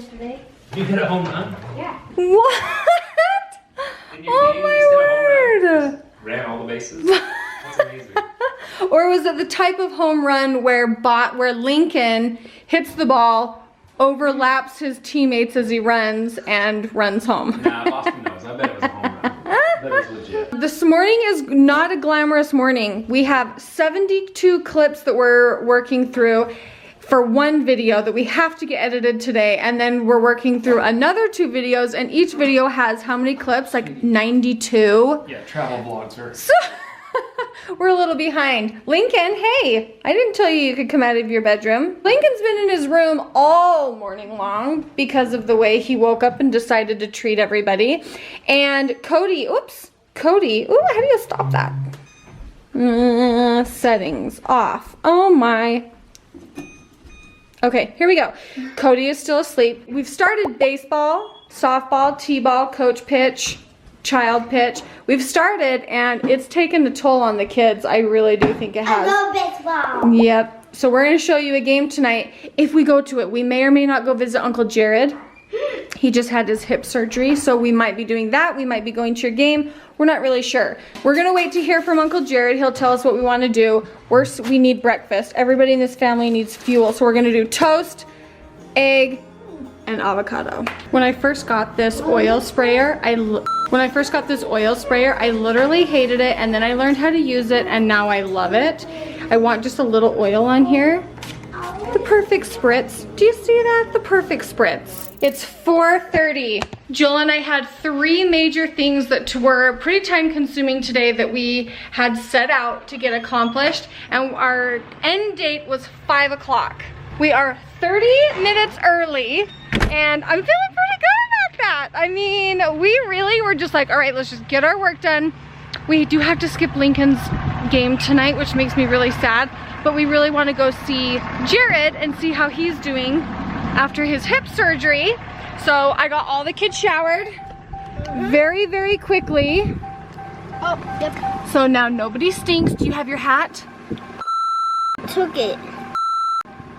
yesterday. You hit a home run? Yeah. What? Oh my word! Ran all the bases. That's amazing. Or was it the type of home run where Lincoln hits the ball, overlaps his teammates as he runs, and runs home? Nah, Boston knows. I bet it was a home run. That is legit. This morning is not a glamorous morning. We have 72 clips that we're working through for one video that we have to get edited today, and then we're working through another 2 videos, and each video has how many clips? Like 92? Yeah, travel vlogs are... So we're a little behind. Lincoln, hey, I didn't tell you could come out of your bedroom. Lincoln's been in his room all morning long because of the way he woke up and decided to treat everybody. And Cody, ooh, how do you stop that? Settings off. Oh my. Okay, here we go. Cody is still asleep. We've started baseball, softball, t-ball, coach pitch, child pitch. We've started and it's taken a toll on the kids. I really do think it has. I love baseball. Yep. So we're gonna show you a game tonight. If we go to it, we may or may not go visit Uncle Jared. He just had his hip surgery, so we might be doing that. We might be going to your game. We're not really sure. We're gonna wait to hear from Uncle Jared. He'll tell us what we wanna do. We need breakfast. Everybody in this family needs fuel, so we're gonna do toast, egg, and avocado. When I first got this oil sprayer, I literally hated it, and then I learned how to use it, and now I love it. I want just a little oil on here. The perfect spritz. Do you see that? The perfect spritz. It's 4:30. Jill and I had 3 major things that were pretty time consuming today that we had set out to get accomplished, and our end date was 5 o'clock. We are 30 minutes early, and I'm feeling pretty good about that. I mean, we really were just like, all right, let's just get our work done. We do have to skip Lincoln's game tonight, which makes me really sad, but we really want to go see Jared and see how he's doing after his hip surgery. So I got all the kids showered very, very quickly. Oh, yep. So now nobody stinks. Do you have your hat? Took it.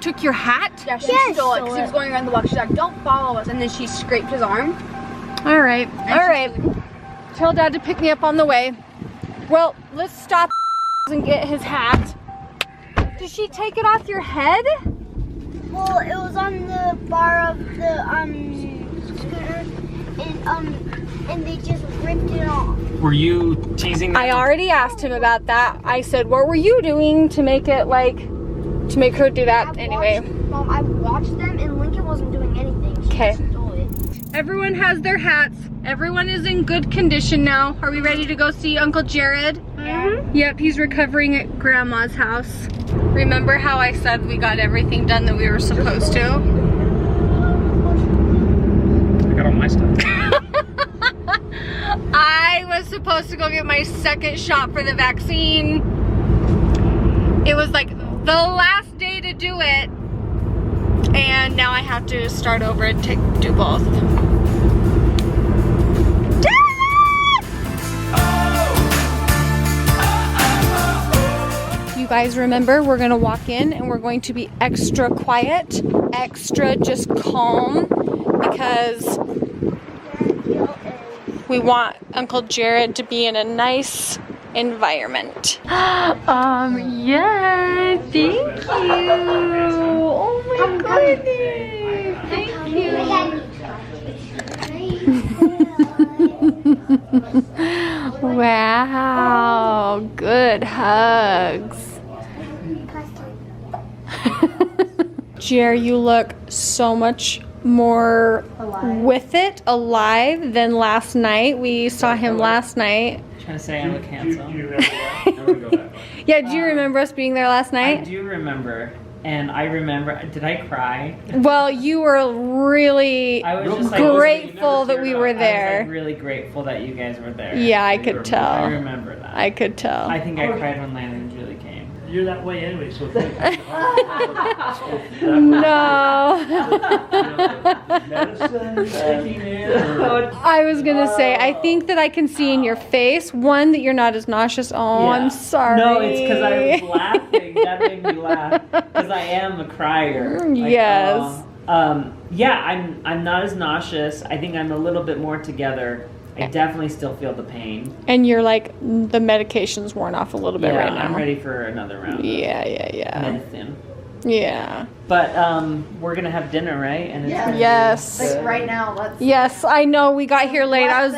Took your hat? Yeah, she stole it because he was going around the block. She's like, don't follow us. And then she scraped his arm. All right, all right. Tell Dad to pick me up on the way. Well, let's stop and get his hat. Did she take it off your head? Well, it was on the bar of the scooter, and they just ripped it off. Were you teasing that? I already asked him about that. I said, what were you doing to make it to make her do that anyway? Mom, I watched them, and Lincoln wasn't doing anything. She just stole it. Everyone has their hats. Everyone is in good condition now. Are we ready to go see Uncle Jared? Mm-hmm. Yep, he's recovering at Grandma's house. Remember how I said we got everything done that we were supposed to? I got all my stuff. I was supposed to go get my 2nd shot for the vaccine. It was like the last day to do it, and now I have to start over and do both. You guys remember, we're gonna walk in and we're going to be extra quiet, extra just calm, because we want Uncle Jared to be in a nice environment. Yeah, thank you. Oh my goodness, thank you. Wow, good hugs. Jer, you look so much more with it, alive than last night. We saw him last night. Trying to say I look handsome. Yeah, do you remember us being there last night? I do remember. And I remember, did I cry? Well, you were really I was just like, grateful that we were I was there. like really grateful that you guys were there. Yeah, I could tell. I remember that. I could tell. I think I cried when Landon and Julie came. You're that way anyway, so thank No. medicine, sticking in, or I was gonna say, I think that I can see in your face, one, that you're not as nauseous. Oh, Yeah. I'm sorry. No, it's because I was laughing. That made me laugh. Because I am a crier. Like, Yes. Yeah, I'm not as nauseous. I think I'm a little bit more together. I definitely still feel the pain. And you're like, the medication's worn off a little bit right now. I'm ready for another round. Yeah. Medicine. Yeah. But we're gonna have dinner, right? And it's gonna be Yes. Like right now, let's. Yes, I know. We got here late. I was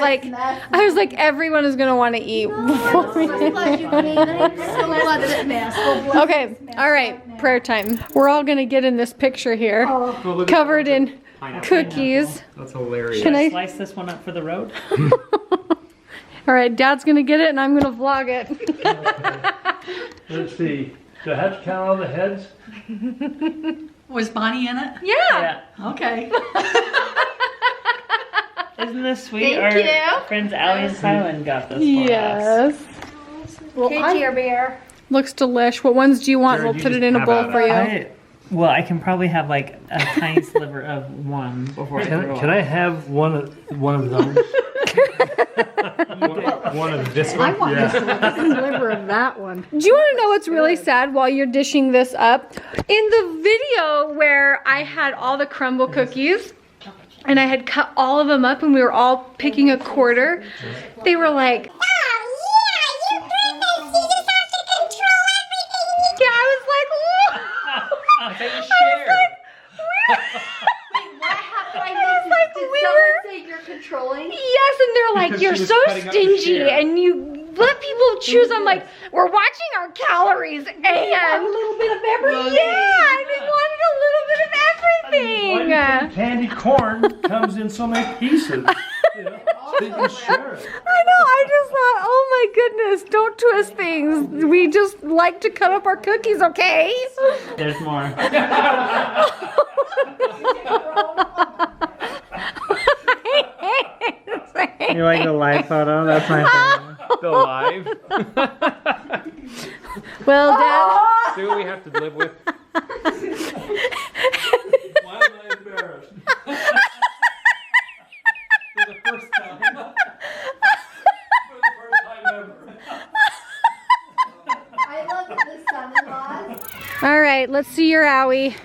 like, everyone is gonna want to eat. I'm so glad you came. I'm so glad that it missed. Okay. All right. Prayer time. We're all gonna get in this picture here, covered in cookies. That's hilarious. Can I? slice this one up for the road? All right. Dad's gonna get it, and I'm gonna vlog it. Let's see. Do I have to count all the heads? Was Bonnie in it? Yeah. Okay. Isn't this sweet? Thank Our you. friends Allie and Silent got this for us. Yes. Well, Hey, Dear Bear. looks delish. What ones do you want? Jared, We'll you put it just in a have bowl at it. for you. Well, I can probably have like a tiny sliver of one before I throw Can I have one of those? One of this I one. want just a sliver of that one. Do you want to know what's really sad while you're dishing this up? In the video where I had all the crumble cookies and I had cut all of them up and we were all picking a quarter, they were like, yeah, I was like, whoa. I thought you share. What happened? like, Did we someone were- say you're controlling? Yes, and they're like, Because you're she was so cutting up the stingy share. and you let people choose. I'm like, we're watching our calories and A little bit of everything. yeah, and they wanted a little bit of everything. Candy corn comes in so many pieces. You know, so you can share it. I know, I just thought, oh my goodness, don't twist things. We just like to cut up our cookies, okay? There's more. You like the live photo? That's my favorite. The live. Well, Dad, See what we have to live with. Why am I embarrassed? For the first time. For the first time ever. I love the son-in-laws. all right, let's see your owie.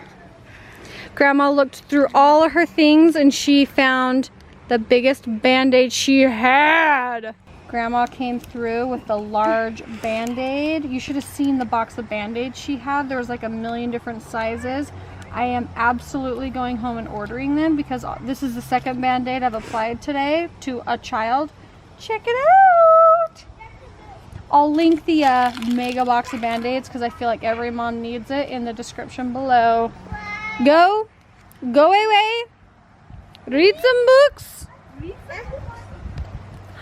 Grandma looked through all of her things and she found the biggest Band-Aid she had. Grandma came through with the large Band-Aid. You should have seen the box of Band-Aids she had. There was like a million different sizes. I am absolutely going home and ordering them because this is the second Band-Aid I've applied today to a child. Check it out. I'll link the mega box of Band-Aids because I feel like every mom needs it in the description below. Go away. Read some books.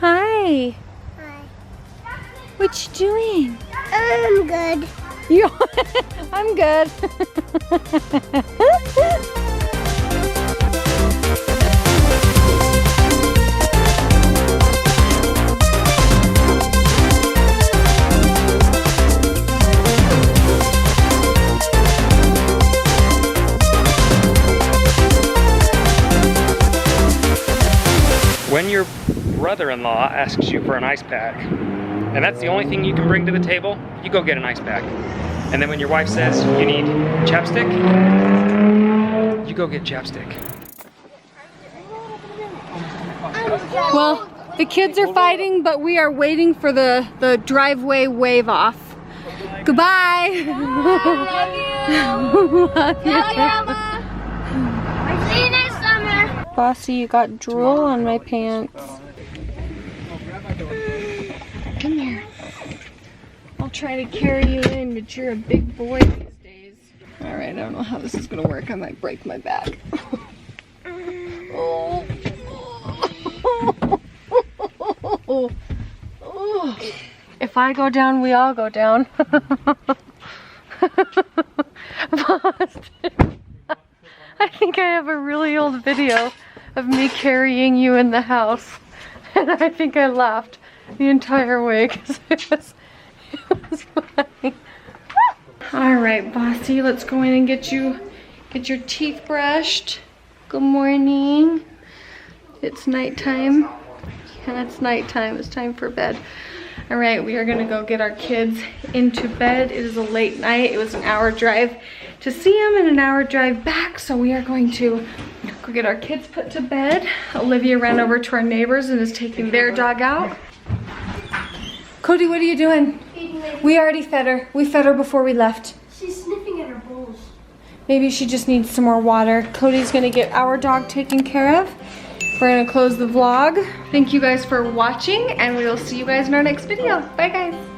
Hi. Hi. What you doing? I'm good. You I'm good. When your brother-in-law asks you for an ice pack, and that's the only thing you can bring to the table, you go get an ice pack. And then when your wife says you need chapstick, you go get chapstick. Well, the kids are fighting, but we are waiting for the driveway wave off. Goodbye. Love you. See you next summer. Bossy, you got drool on my pants. Come here. I'll try to carry you in, but you're a big boy these days. All right, I don't know how this is gonna work. I might break my back. Oh. If I go down, we all go down. I think I have a really old video of me carrying you in the house, and I think I laughed the entire way because it was funny. All right, Bossy, let's go in and get your teeth brushed. Good morning. It's nighttime. Yeah, it's nighttime. It's time for bed. All right, we are gonna go get our kids into bed. It is a late night. It was an hour drive to see him and an hour drive back. So we are going to go get our kids put to bed. Olivia ran over to our neighbors and is taking their dog out. Cody, what are you doing? We already fed her. We fed her before we left. She's sniffing at her bowls. Maybe she just needs some more water. Cody's gonna get our dog taken care of. We're gonna close the vlog. Thank you guys for watching, and we will see you guys in our next video. Bye guys.